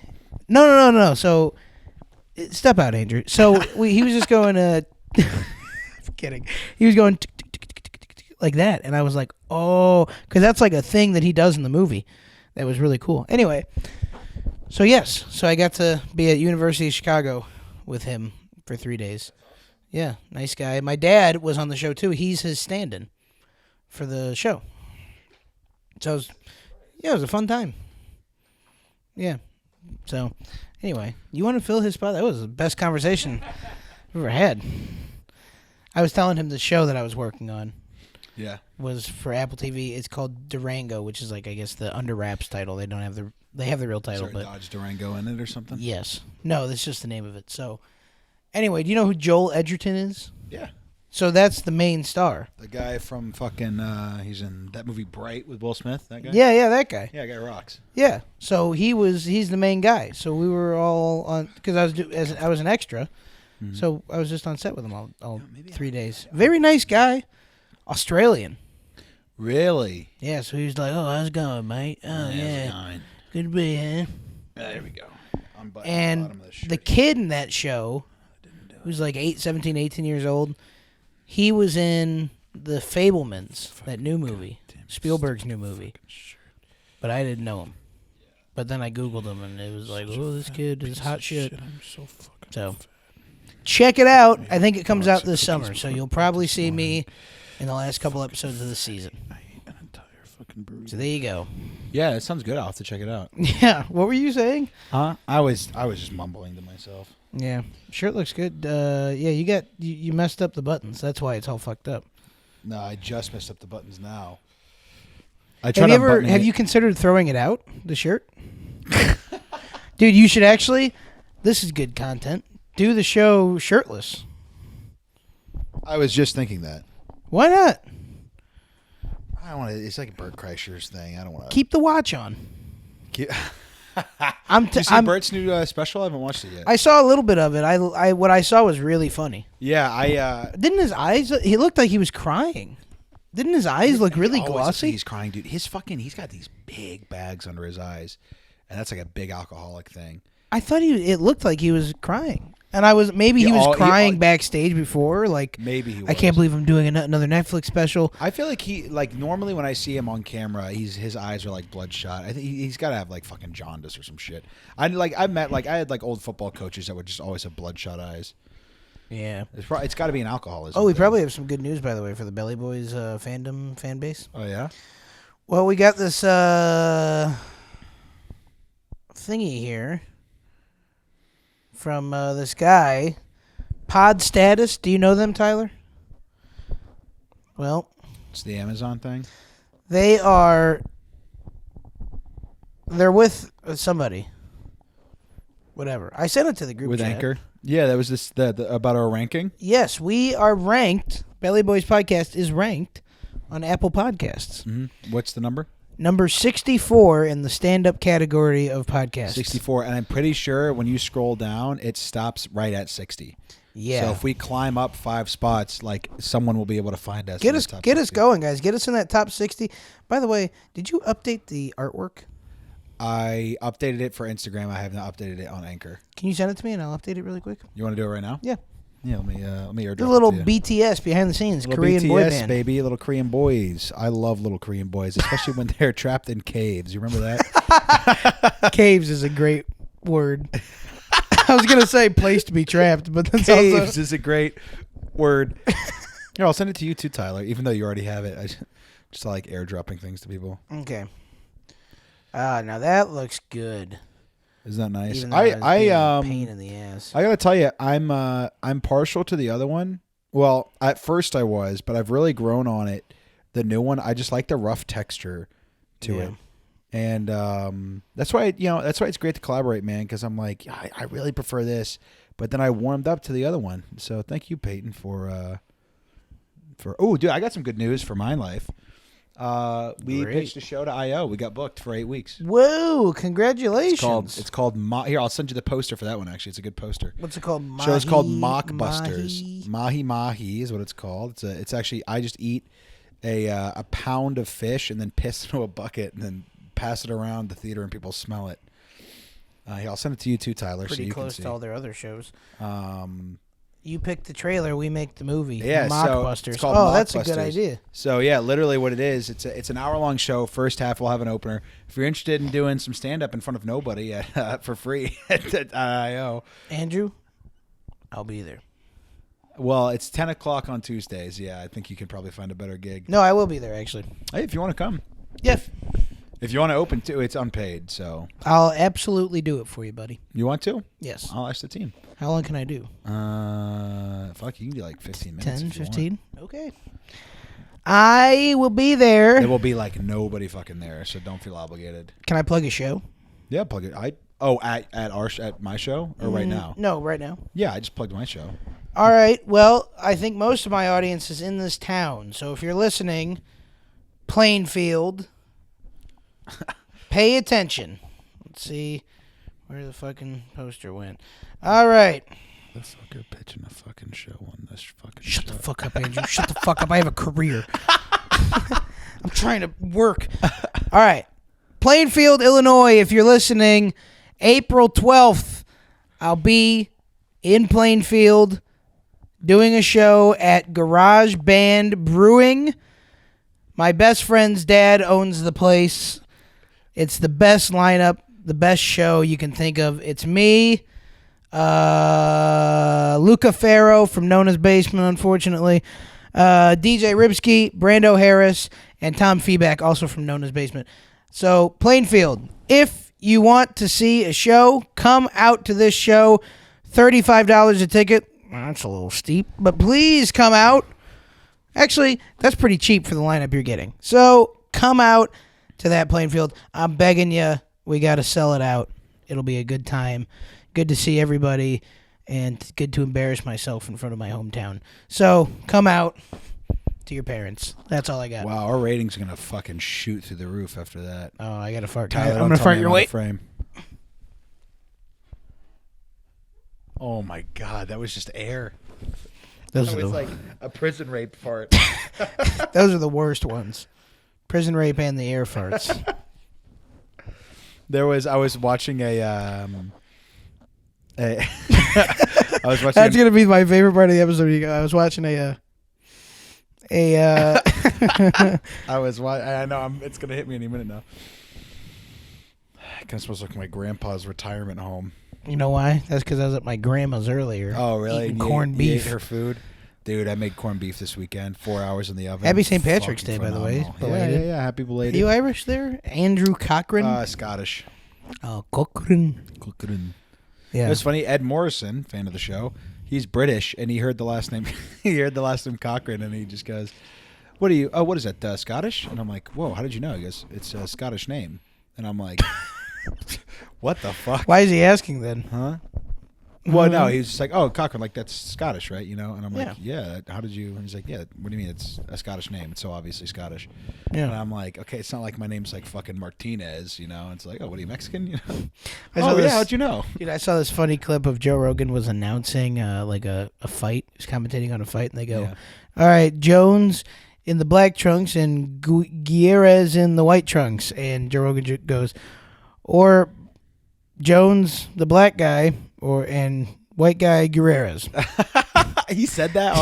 No. So, step out, Andrew. So, he was just going, I'm kidding. He was going like that. And I was like, oh, because that's like a thing that he does in the movie. That was really cool. Anyway, so yes. So, I got to be at University of Chicago with him for 3 days. Yeah, nice guy. My dad was on the show, too. He's his stand-in for the show. So, it was a fun time. Yeah. So, anyway, you want to fill his spot? That was the best conversation I've ever had. I was telling him the show that I was working on. Yeah. Was for Apple TV. It's called Durango, which is like, I guess, the under wraps title. They don't have they have the real title, Is there a but Dodge Durango in it or something? yes. No, that's just the name of it. So, anyway, do you know who Joel Edgerton is? Yeah. So that's the main star. The guy from fucking, he's in that movie Bright with Will Smith, that guy? Yeah, that guy. Yeah, that guy rocks. Yeah. So he's the main guy. So we were all on, because I was an extra. Mm-hmm. So I was just on set with him all 3 days. Very nice guy. Australian. Really? Yeah, so he was like, "Oh, how's it going, mate? Oh, yeah. Good to be here." There we go. And the kid in that show, who's like 17, 18 years old, he was in The Fabelmans, that new movie, Spielberg's new movie. But I didn't know him. But then I Googled him, and it was like, oh, this kid is hot shit. So, check it out. I think it comes out this summer, so you'll probably see me in the last couple episodes of the season. So there you go. Yeah, it sounds good. I'll have to check it out. Yeah, what were you saying? Huh? I was just mumbling to myself. Yeah, shirt looks good. Yeah, you messed up the buttons. That's why it's all fucked up. No, I just messed up the buttons now. Have you considered throwing it out, the shirt? Dude, you should actually, this is good content, do the show shirtless. I was just thinking that. Why not? I don't want to. It's like Bert Kreischer's thing. I don't want to. Keep the watch on. Did you see Bert's new special? I haven't watched it yet. I saw a little bit of it. What I saw was really funny. Yeah, Didn't his eyes? He looked like he was crying. Didn't his eyes look really glossy? He's crying, dude. He's got these big bags under his eyes, and that's like a big alcoholic thing. I thought it looked like he was crying. And he was crying backstage before. Like, maybe he was. I can't believe I'm doing another Netflix special. I feel like normally when I see him on camera, his eyes are like bloodshot. I think he's got to have like fucking jaundice or some shit. I had old football coaches that would just always have bloodshot eyes. Yeah. It's got to be an alcoholism. Oh, we thing. probably have some good news, by the way, for the Belly Boys fan base. Oh yeah. Well, we got this thingy here from this guy, Pod Status. Do you know them, Tyler? Well, It's the Amazon thing. they're with somebody. Whatever. I sent it to the group With chat. Anchor. Yeah, that was the about our ranking. Yes, we are ranked. Belly Boys Podcast is ranked on Apple Podcasts. Mm-hmm. What's the number? Number 64 in the stand-up category of podcasts. 64, and I'm pretty sure when you scroll down, it stops right at 60. Yeah. So if we climb up 5 spots, like someone will be able to find us. Get in us the top get us 60. going, guys. Get us in that top 60. By the way, did you update the artwork? I updated it for Instagram. I have not updated it on Anchor. Can you send it to me and I'll update it really quick? You want to do it right now? Yeah. Yeah. Let me airdrop The little it to you. BTS behind the scenes Little Korean BTS, boy band. baby, little Korean boys. I love little Korean boys, especially when they're trapped in caves. You remember that? Caves is a great word. I was gonna say place to be trapped, but that's Caves also is a great word. Here, I'll send it to you too, Tyler. Even though you already have it, I just like airdropping things to people. okay. Now that looks good. Isn't that nice? Even though I was being a pain in the ass. I gotta tell you, I'm partial to the other one. Well, at first I was, but I've really grown on it. The new one, I just like the rough texture to Yeah. it, and that's why it's great to collaborate, man. Because I'm like, I really prefer this, but then I warmed up to the other one. So thank you, Peyton, for. Oh, dude, I got some good news for my life. We Great. pitched a show to IO. We got booked for 8 weeks. Whoa! Congratulations. It's called Here, I'll send you the poster for that one. Actually, it's a good poster. What's it called? Show is called Mahi- Mockbusters. Mahi? Mahi is what it's called. It's actually I just eat a pound of fish and then piss into a bucket and then pass it around the theater and people smell it. Here, I'll send it to you too, Tyler. Pretty so you close can see. to all their other shows. Um, You pick the trailer, we make the movie. Yeah, so Mockbusters. it's called Oh, that's a good Mockbusters. idea. So yeah, literally what it is, it's an hour-long show. First half we'll have an opener. If you're interested in doing some stand-up in front of nobody for free at IO, Andrew, I'll be there. well, it's 10 o'clock on Tuesdays. Yeah, I think you can probably find a better gig. No, I will be there, actually. Hey, if you want to come. Yeah. If you want to open too, it's unpaid. So I'll absolutely do it for you, buddy. you want to? Yes. I'll ask the team. How long can I do? Fuck, you can do like 15 minutes. 10, if you want. 15? Okay. I will be there. There will be like nobody fucking there, so don't feel obligated. Can I plug a show? Yeah, plug it. At my show or right now? No, right now. Yeah, I just plugged my show. All right. Well, I think most of my audience is in this town. So if you're listening, Plainfield, pay attention. Let's see where the fucking poster went. All right. The fucker pitching a fucking show on this fucking Shut show. the fuck up, Andrew. Shut the fuck up. I have a career. I'm trying to work. All right. Plainfield, Illinois, if you're listening, April 12th, I'll be in Plainfield doing a show at Garage Band Brewing. My best friend's dad owns the place. It's the best lineup, the best show you can think of. It's me, Luca Farrow from Nona's Basement, unfortunately, DJ Ribsky, Brando Harris, and Tom Feeback, also from Nona's Basement. So, Plainfield, if you want to see a show, come out to this show. $35 a ticket. That's a little steep, but please come out. Actually, that's pretty cheap for the lineup you're getting. So, come out to that Plainfield. I'm begging you. We got to sell it out. It'll be a good time. Good to see everybody, and good to embarrass myself in front of my hometown. So, come out to your parents. That's all I got. Wow, our ratings are gonna fucking shoot through the roof after that. Oh, I got to fart. Tyler, I'm don't going to tell fart me your I'm out way. of frame. Oh my god, that was just air. Those That are, was the, like a prison rape fart. those are the worst ones. Prison rape and the air farts. I was watching I was watching That's going to be my favorite part of the episode. I was watching I know it's gonna hit me any minute now. I'm supposed to look at my grandpa's retirement home. You know why? That's because I was at my grandma's earlier. Oh, really? Eating You corned ate- you beef. ate her food? Dude, I made corned beef this weekend. 4 hours in the oven. Happy St. Patrick's Fucking Day, by the way. phenomenal. Belated. Yeah. Happy Are belated. you Irish there? Andrew Cochran? Scottish. Oh, Cochran. Yeah. It was funny. Ed Morrison, fan of the show, he's British, and he heard the last name. he heard the last name Cochran, and he just goes, "What are you? Oh, what is that? Scottish?" And I'm like, "Whoa, how did you know?" He goes, "It's a Scottish name." And I'm like, "What the fuck?" Why is he asking then? Huh? Well, no, he was just like, "Oh, Cochran, like that's Scottish, right?" You know, and I'm like, Yeah. "Yeah." How did you? And he's like, "Yeah." What do you mean? It's a Scottish name. It's so obviously Scottish. Yeah. And I'm like, "Okay, it's not like my name's like fucking Martinez, you know." It's like, "Oh, what are you Mexican?" You know. I saw Oh this- yeah, how'd you know? Dude, I saw this funny clip of Joe Rogan was announcing like a fight. He was commentating on a fight, and they go, Yeah. "All right, Jones in the black trunks and Gutierrez in the white trunks." And Joe Rogan goes, "Or Jones, the black guy, and white guy Gutierrez." He said that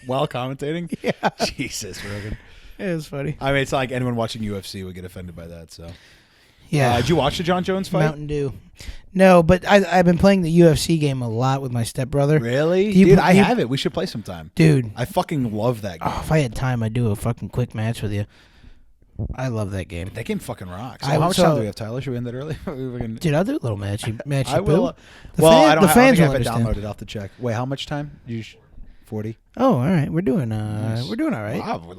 while commentating. Yeah, Jesus, Rogan. it was funny. I mean, it's not like anyone watching UFC would get offended by that. So, Yeah, did you watch the John Jones fight? Mountain Dew. No, but I've been playing the UFC game a lot with my stepbrother. Really, Do you- dude? I do you- have it. We should play sometime. Dude, I fucking love that game. if I had time, I'd do a fucking quick match with you. I love that game. That game fucking rocks. I- How much so- time do we have, Tyler? Should we end it early? We can- Dude, I'll do a little matchy I will. boo. I don't. The I fans don't will think I have it understand. downloaded. I'll have to check. Wait, how much time? 40. Oh, all right. We're doing Nice. we're doing all right. Wow,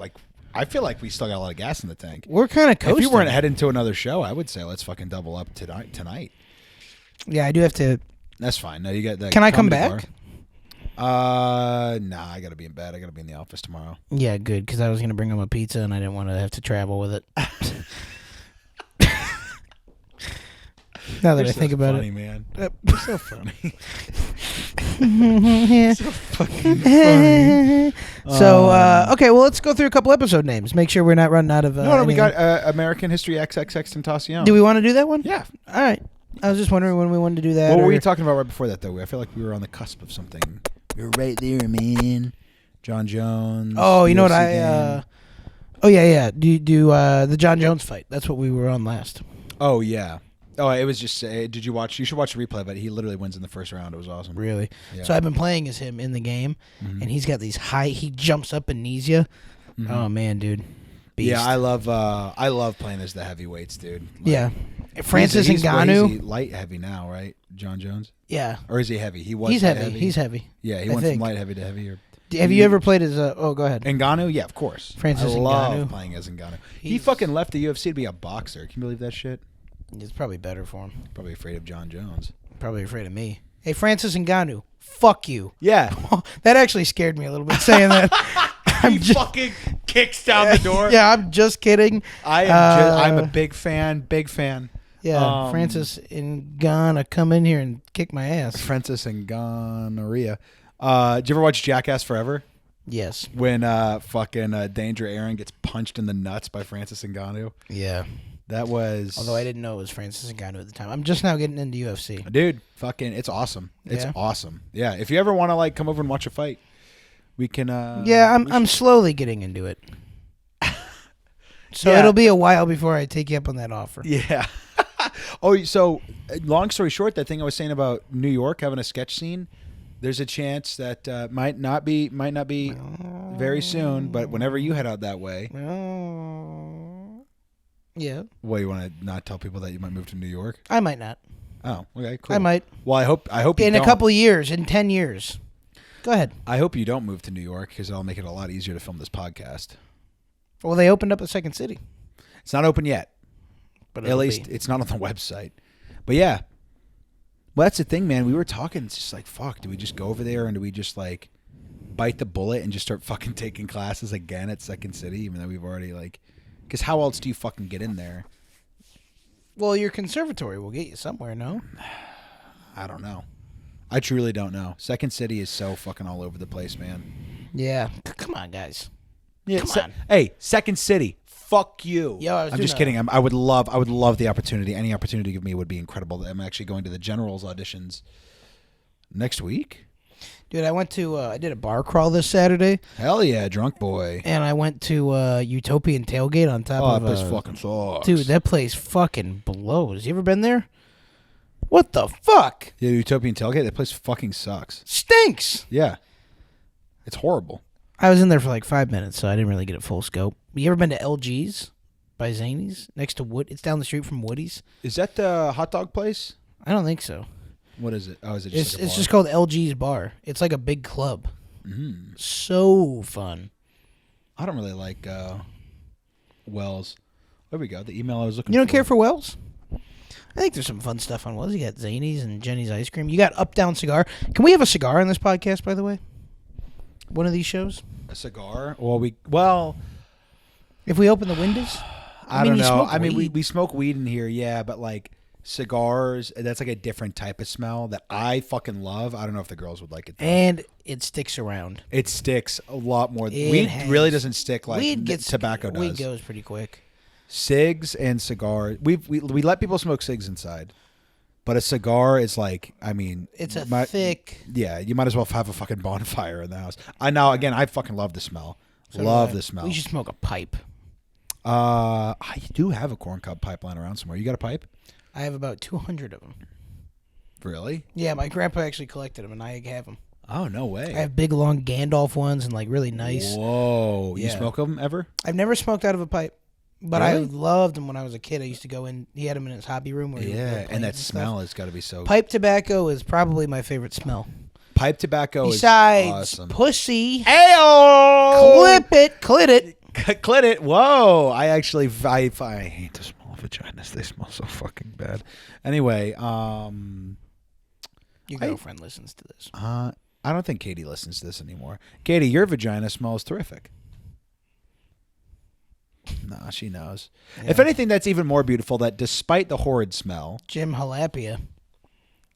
I feel like we still got a lot of gas in the tank. We're kind of coasting. If you weren't heading to another show, I would say let's fucking double up tonight. Yeah, I do have to. That's fine. No, you got that. Can I come comedy back? bar. Nah, I gotta be in bed. I gotta be in the office tomorrow. Yeah, good, because I was gonna bring him a pizza and I didn't want to have to travel with it. Now that I think about funny, it, man. Uh, You're so funny. Yeah. so fucking funny. So okay, well, let's go through a couple episode names. Make sure we're not running out of. No, we anything. got American History XXXTentacion. Do we want to do that one? Yeah. All right. I was just wondering when we wanted to do that. What were or- we talking about right before that, though? I feel like we were on the cusp of something. We were right there, man. John Jones. Oh, you know what UFC I? game. Oh yeah. Do the John Jones fight? That's what we were on last. Oh yeah. Oh, it was just. Did you watch? You should watch the replay. But he literally wins in the first round. It was awesome. Really? Yeah. So I've been playing as him in the game, and he's got these high. He jumps up and knees you. Oh man, dude. Beast. Yeah, I love playing as the heavyweights, dude. Like, Yeah. Francis he's Ngannou. he's light heavy now, right? John Jones, Yeah. or is he heavy? He was. He's light heavy. He's heavy. Yeah, he I went think. from light heavy to heavy. Or Have you ever played as a? Oh, go ahead. Ngannou? Yeah, of course. Francis I love Ngannou. playing as Ngannou. He He's- fucking left the UFC to be a boxer. Can you believe that shit? It's probably better for him. Probably afraid of John Jones. Probably afraid of me. Hey, Francis Ngannou. Fuck you. Yeah. That actually scared me a little bit saying that. He fucking kicks down the door. Yeah, I'm just kidding. I'm a big fan. Big fan. Yeah, Francis Ngannou come in here and kick my ass. Francis and gonorrhea. Did you ever watch Jackass Forever? Yes. When fucking Danger Aaron gets punched in the nuts by Francis Ngannou. Yeah. That was. Although I didn't know it was Francis Ngannou at the time. I'm just now getting into UFC. Dude, fucking, it's awesome. It's Yeah? awesome. Yeah, if you ever want to like come over and watch a fight, we can. Yeah, we I'm should- slowly getting into it. So Yeah. it'll be a while before I take you up on that offer. Yeah. Oh, so long story short, that thing I was saying about New York having a sketch scene. There's a chance that might not be very soon, but whenever you head out that way, Yeah. well, you want to not tell people that you might move to New York? I might not. Oh, okay, cool. I might. Well, I hope you In don't. a couple of years, in 10 years. Go ahead. I hope you don't move to New York because it'll make it a lot easier to film this podcast. Well, they opened up a second city. It's not open yet. But At it'll least be. it's not on the website. But yeah. Well, that's the thing, man. We were talking. It's just like, fuck. Do we just go over there and do we just like bite the bullet and just start fucking taking classes again at Second City, even though we've already like? Because how else do you fucking get in there? Well, your conservatory will get you somewhere, no? I don't know. I truly don't know. Second City is so fucking all over the place, man. Yeah. Come on, guys. Yeah. Come on. Hey, Second City. Fuck you. Yo, I was I'm doing just kidding. I would love the opportunity. Any opportunity to give me would be incredible. I'm actually going to the Generals auditions next week. Dude, I did a bar crawl this Saturday, Hell yeah, drunk boy. and I went to Utopian Tailgate on top Oh, of that place fucking sucks. Dude, that place fucking blows. You ever been there? What the fuck? Yeah, Utopian Tailgate. That place fucking sucks. Stinks. Yeah, it's horrible. I was in there for like 5 minutes, so I didn't really get a full scope. You ever been to LG's by Zany's next to Wood? It's down the street from Woody's. Is that the hot dog place? I don't think so. What is it? Oh, is it just It's just called LG's Bar. It's like a big club. So fun. I don't really like Wells. There we go. The email I was looking for. You don't care for Wells? I think there's some fun stuff on Wells. You got Zany's and Jenny's Ice Cream. You got Up Down Cigar. Can we have a cigar on this podcast, by the way? One of these shows? A cigar? Well, if we open the windows? I don't you know. smoke I mean, weed. we smoke weed in here, yeah, but like cigars, that's like a different type of smell that I fucking love. I don't know if the girls would like it though. And it sticks around. It sticks a lot more. It Weed has- really doesn't stick like Weed gets tobacco does. Weed goes pretty quick. Cigs and cigars. We let people smoke cigs inside, but a cigar is like, I mean, It's a my- thick. Yeah, you might as well have a fucking bonfire in the house. I know. Again, I fucking love the smell. So do love I. the smell. We should smoke a pipe. I do have a corn cob pipe lying around somewhere. You got a pipe? I have about 200 of them. Really? Yeah, my grandpa actually collected them, and I have them. Oh, no way. I have big, long Gandalf ones and like really nice. Whoa. You Yeah. smoke them ever? I've never smoked out of a pipe, but I Really? loved them when I was a kid. I used to go in. He had them in his hobby room. Where he would play Yeah, planes and that stuff. smell has got to be so. Pipe tobacco is probably my favorite smell. Pipe tobacco Besides is awesome. pussy, Ayo! clit it. Clit it. Whoa. I actually, I hate the smell of vaginas. They smell so fucking bad. Anyway, Your girlfriend listens to this. I don't think Katie listens to this anymore. Katie, your vagina smells terrific. No, she knows. Yeah. If anything, that's even more beautiful. That despite the horrid smell, Jim Halapia.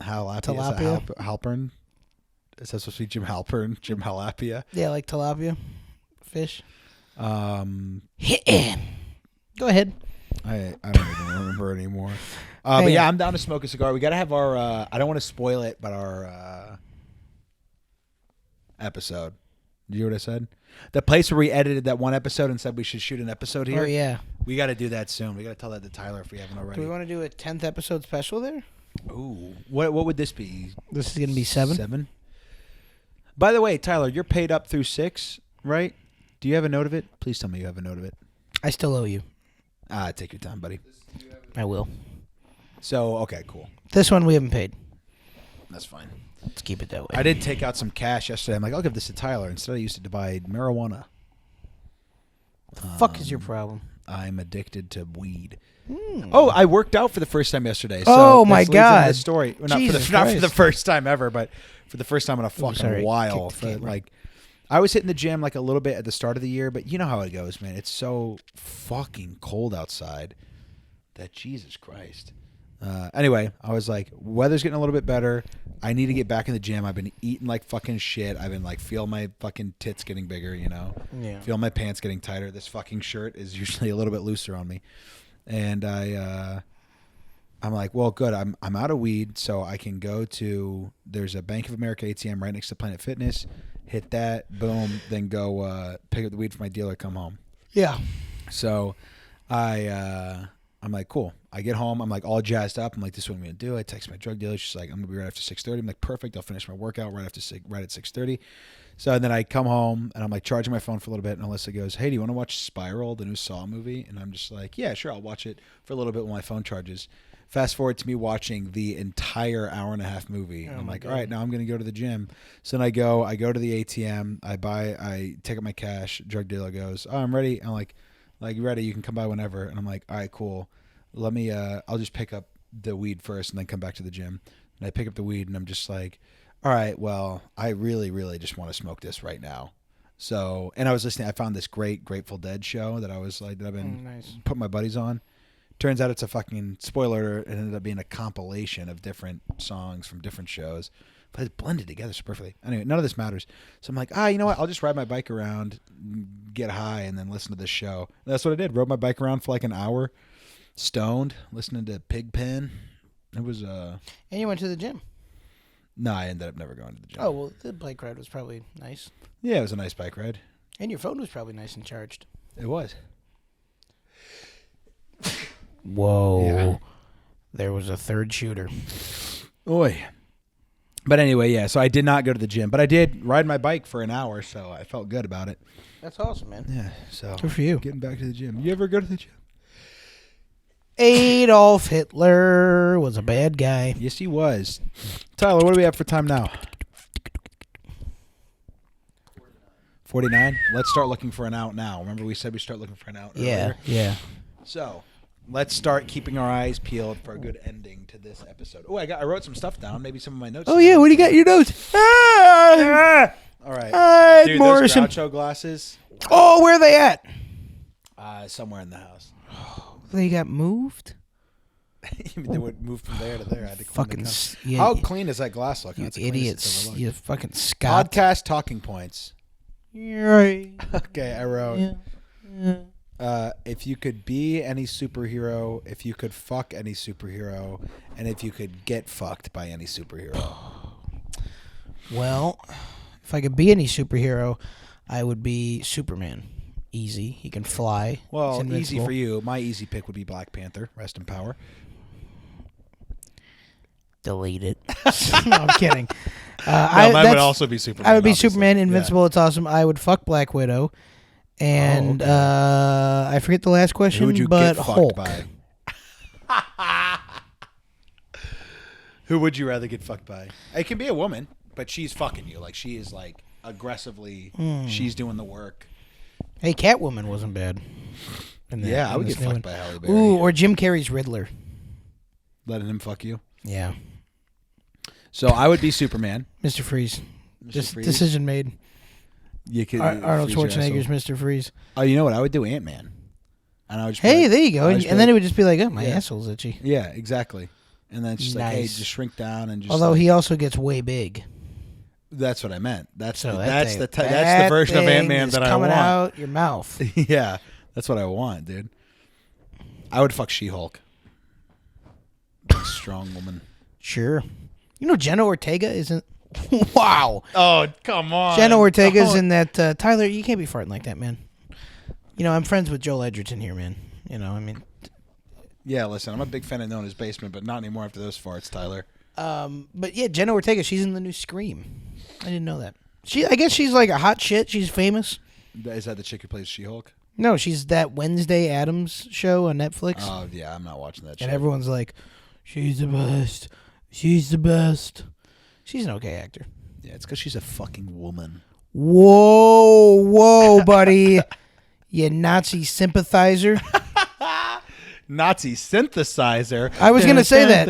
Tilapia? Halpern? Is that supposed to be Jim Halpern? Jim Halapia? Yeah, like tilapia fish. Um, Go ahead. I don't even remember anymore. But yeah, I'm down to smoke a cigar. We got to have our, I don't want to spoil it, but our episode. Do you hear what I said? The place where we edited that one episode and said we should shoot an episode here. Oh, yeah. We got to do that soon. We got to tell that to Tyler if we haven't already. Do we want to do a 10th episode special there? Ooh. What would this be? This is going to be 7. 7? By the way, Tyler, you're paid up through 6, right? Do you have a note of it? Please tell me you have a note of it. I still owe you. Take your time, buddy. I will. So, okay, cool. This one we haven't paid. That's fine. Let's keep it that way. I did take out some cash yesterday. I'm like, I'll give this to Tyler. Instead, I used it to buy marijuana. Fuck is your problem? I'm addicted to weed. Oh, I worked out for the first time yesterday. So Oh, this my leads into God. the story. Well, not Jesus for the Christ. first time ever, but for the first time in a fucking sorry. while. Kicked the camera. Like, I was hitting the gym like a little bit at the start of the year, but you know how it goes, man. It's so fucking cold outside that Jesus Christ. Anyway, I was like, weather's getting a little bit better. I need to get back in the gym. I've been eating like fucking shit. I've been like, feel my fucking tits getting bigger, you know? Yeah. Feel my pants getting tighter. This fucking shirt is usually a little bit looser on me. And I'm like, well, good. I'm out of weed, so I can go to, there's a Bank of America ATM right next to Planet Fitness. Hit that, boom, then go pick up the weed for my dealer, come home. Yeah. So I'm like, cool. I get home. I'm like all jazzed up. I'm like, this is what I'm going to do. I text my drug dealer. She's like, I'm going to be right after 6:30. I'm like, perfect. I'll finish my workout right at 6:30. So then I come home and I'm like charging my phone for a little bit. And Alyssa goes, hey, do you want to watch Spiral, the new Saw movie? And I'm just like, yeah, sure. I'll watch it for a little bit when my phone charges. Fast forward to me watching the entire hour-and-a-half movie. And I'm like, all right, now I'm going to go to the gym. So then I go to the ATM. I take out my cash. Drug dealer goes, oh, I'm ready. I'm like, you ready? You can come by whenever. And I'm like, all right, cool. Let me, I'll just pick up the weed first and then come back to the gym. And I pick up the weed and I'm just like, all right, well, I really, really just want to smoke this right now. So, and I was listening, I found this great Grateful Dead show that I was like, that I've been putting my buddies on. Turns out it's a fucking spoiler. It ended up being a compilation of different songs from different shows. But it's blended together so perfectly. Anyway, none of this matters. So I'm like, you know what? I'll just ride my bike around, get high, and then listen to this show. And that's what I did. Rode my bike around for like an hour, stoned, listening to Pigpen. It was And you went to the gym. No, I ended up never going to the gym. Oh, well, the bike ride was probably nice. Yeah, it was a nice bike ride. And your phone was probably nice and charged. It was. Whoa. Yeah. There was a third shooter. Oy. But anyway, yeah. So I did not go to the gym, but I did ride my bike for an hour, so I felt good about it. That's awesome, man. Yeah. So Good for you. Getting back to the gym. You ever go to the gym? Adolf Hitler was a bad guy. Yes, he was. Tyler, what do we have for time now? 49. Let's start looking for an out now. Remember we said we start looking for an out earlier? Yeah. So let's start keeping our eyes peeled for a good ending to this episode. Oh, I wrote some stuff down. Maybe some of my notes. Oh, yeah. What do you got in your notes? All right. Hi, Dude, Morrison. those Groucho glasses, Oh, where are they at? somewhere in the house. They got moved? They would move from there to there. I had to clean Fucking the yeah, How clean does that glass look? you That's the cleanest idiots. it's ever looked. You fucking Scott. Podcast talking points. Right. Okay, I wrote. Yeah. If you could be any superhero, if you could fuck any superhero, and if you could get fucked by any superhero. Well, if I could be any superhero, I would be Superman. Easy. He can fly. Well, He's easy invincible. for you. My easy pick would be Black Panther. Rest in power. Delete it. No, I'm kidding. Mine would that's- also be Superman. I would be obviously. Superman, Yeah. invincible. It's awesome. I would fuck Black Widow, and I forget the last question. Who would you but get Hulk. fucked by? Who would you rather get fucked by? It can be a woman, but she's fucking you. Like she is like aggressively. She's doing the work. Hey, Catwoman wasn't bad. In that- Yeah, I in would this get new fucked one. by Halle Berry. Ooh, or Jim Carrey's Riddler. Letting him fuck you. Yeah, So I would be Superman. Mr. Freeze. Mr. Freeze. Decision made. You could Arnold freeze your Schwarzenegger's asshole. Mr. Freeze. Oh, you know what? I would do Ant-Man. And I would just be Hey, like- there you go. I would And, just be and then like- it would just be like, oh, my Yeah. asshole's itchy. Yeah, exactly. And then it's just like, hey, Nice. just shrink down and just. Although like, he also gets way big. That's what I meant. That's So the, that that's thing- the that's that the version of thing Ant-Man is that I coming want. out your mouth. Yeah, that's what I want, dude. I would fuck She-Hulk. Big, strong woman. Sure. You know Jenna Ortega isn't. Wow. Oh, come on. Jenna Ortega's in that. Tyler, you can't be farting like that, man. You know, I'm friends with Joel Edgerton here, man. You know, I mean. Yeah, listen, I'm a big fan of Nona's Basement, but not anymore after those farts, Tyler. But yeah, Jenna Ortega, she's in the new Scream. I didn't know that. I guess she's like a hot shit. She's famous. Is that the chick who plays She-Hulk? No, she's that Wednesday Addams show on Netflix. Oh, yeah, I'm not watching that shit. And everyone's like, she's the best. She's the best. She's an okay actor. Yeah, it's because she's a fucking woman. Whoa, buddy. You Nazi sympathizer. Nazi synthesizer. I was gonna say that.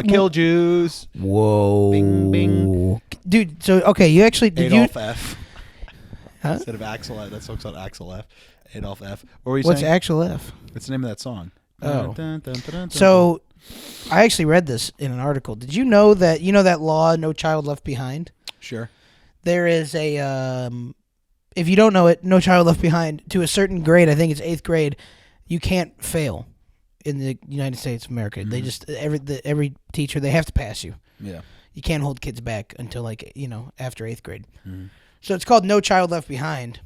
Kill Jews. Whoa. Bing, bing. Dude, so, okay, you actually, did Adolf you, F. Huh? Instead of Axel F. That song's called Axel F. Adolf F. What were you what's saying? actual F? What's the name of that song? Oh. So, I actually read this in an article. Did you know that, that law, No Child Left Behind? Sure. There is a, if you don't know it, No Child Left Behind, to a certain grade, I think it's 8th grade, you can't fail in the United States of America. They just, every teacher, they have to pass you. Yeah. You can't hold kids back until after 8th grade. So it's called No Child Left Behind.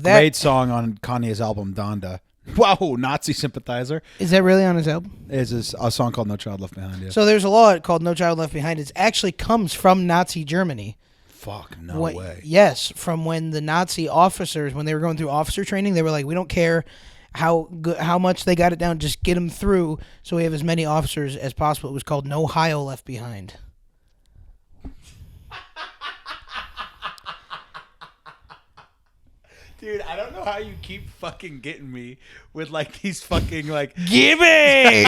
Great song on Kanye's album Donda. Wow, Nazi sympathizer. Is that really on his album? Is a song called No Child Left Behind. Yeah. So there's a law called No Child Left Behind. It actually comes from Nazi Germany. Fuck, no way. Yes, from when the Nazi officers, when they were going through officer training, they were like, we don't care how much they got it down, just get them through so we have as many officers as possible. It was called No Ohio Left Behind. Dude, I don't know how you keep fucking getting me with like these fucking like Gimme!